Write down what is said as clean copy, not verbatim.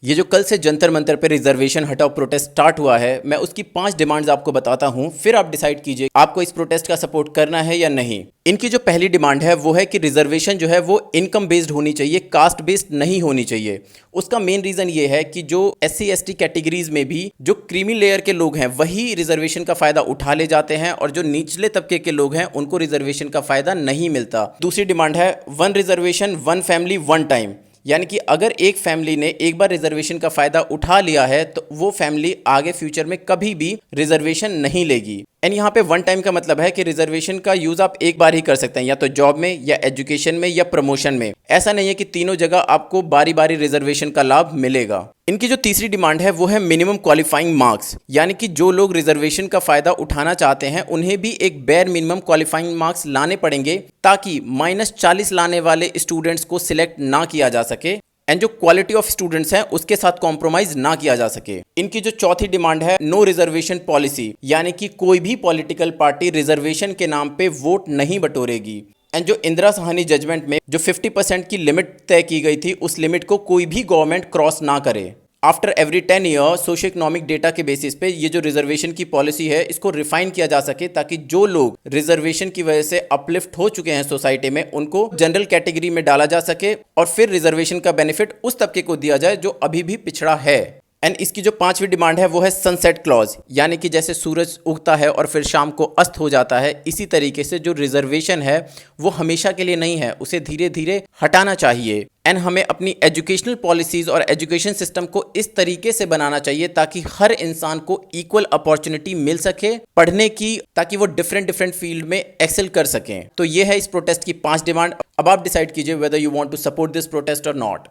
ये जो कल से जंतर मंतर पे रिजर्वेशन हटाओ प्रोटेस्ट स्टार्ट हुआ है, मैं उसकी 5 डिमांड्स आपको बताता हूँ, फिर आप डिसाइड कीजिए आपको इस प्रोटेस्ट का सपोर्ट करना है या नहीं। इनकी जो पहली डिमांड है वो है कि रिजर्वेशन जो है वो इनकम बेस्ड होनी चाहिए, कास्ट बेस्ड नहीं होनी चाहिए। उसका मेन रीजन ये है कि जो SC ST कैटेगरीज में भी जो क्रीमी लेयर के लोग हैं वही रिजर्वेशन का फायदा उठा ले जाते हैं और जो निचले तबके के लोग हैं उनको रिजर्वेशन का फायदा नहीं मिलता। दूसरी डिमांड है 1 रिजर्वेशन 1 फैमिली 1 टाइम, यानी कि अगर एक फैमिली ने एक बार रिजर्वेशन का फायदा उठा लिया है तो वो फैमिली आगे फ्यूचर में कभी भी रिजर्वेशन नहीं लेगी। एंड यहाँ पे 1 टाइम का मतलब है कि रिजर्वेशन का यूज आप एक बार ही कर सकते हैं, या तो जॉब में या एजुकेशन में या प्रमोशन में। ऐसा नहीं है कि तीनों जगह आपको बारी बारी रिजर्वेशन का लाभ मिलेगा। इनकी जो तीसरी डिमांड है वो है मिनिमम क्वालिफाइंग मार्क्स, यानी कि जो लोग रिजर्वेशन का फायदा उठाना चाहते हैं उन्हें भी एक बेयर मिनिमम क्वालिफाइंग मार्क्स लाने पड़ेंगे ताकि -40 लाने वाले स्टूडेंट्स को सिलेक्ट ना किया जा सके एंड जो क्वालिटी ऑफ स्टूडेंट्स हैं उसके साथ कॉम्प्रोमाइज ना किया जा सके। इनकी जो चौथी डिमांड है नो रिजर्वेशन पॉलिसी, यानी कि कोई भी पॉलिटिकल पार्टी रिजर्वेशन के नाम पे वोट नहीं बटोरेगी। एंड जो इंदिरा साहनी जजमेंट में जो 50% की लिमिट तय की गई थी उस लिमिट को कोई भी गवर्नमेंट क्रॉस ना करे। After every 10 year socio economic data के बेसिस पे ये जो रिजर्वेशन की पॉलिसी है इसको रिफाइन किया जा सके ताकि जो लोग रिजर्वेशन की वजह से अपलिफ्ट हो चुके हैं सोसाइटी में उनको जनरल कैटेगरी में डाला जा सके और फिर रिजर्वेशन का बेनिफिट उस तबके को दिया जाए जो अभी भी पिछड़ा है। एंड इसकी जो 5वीं डिमांड है वो है सनसेट क्लॉज, यानी कि जैसे सूरज उगता है और फिर शाम को अस्त हो जाता है, इसी तरीके से जो रिजर्वेशन है वो हमेशा के लिए नहीं है, उसे धीरे धीरे हटाना चाहिए। एंड हमें अपनी एजुकेशनल पॉलिसीज़ और एजुकेशन सिस्टम को इस तरीके से बनाना चाहिए ताकि हर इंसान को इक्वल अपॉर्चुनिटी मिल सके पढ़ने की, ताकि वो डिफरेंट फील्ड में एक्सेल कर सकें। तो ये है इस प्रोटेस्ट की 5 डिमांड। अब आप डिसाइड कीजिए whether you want to support this protest और नॉट।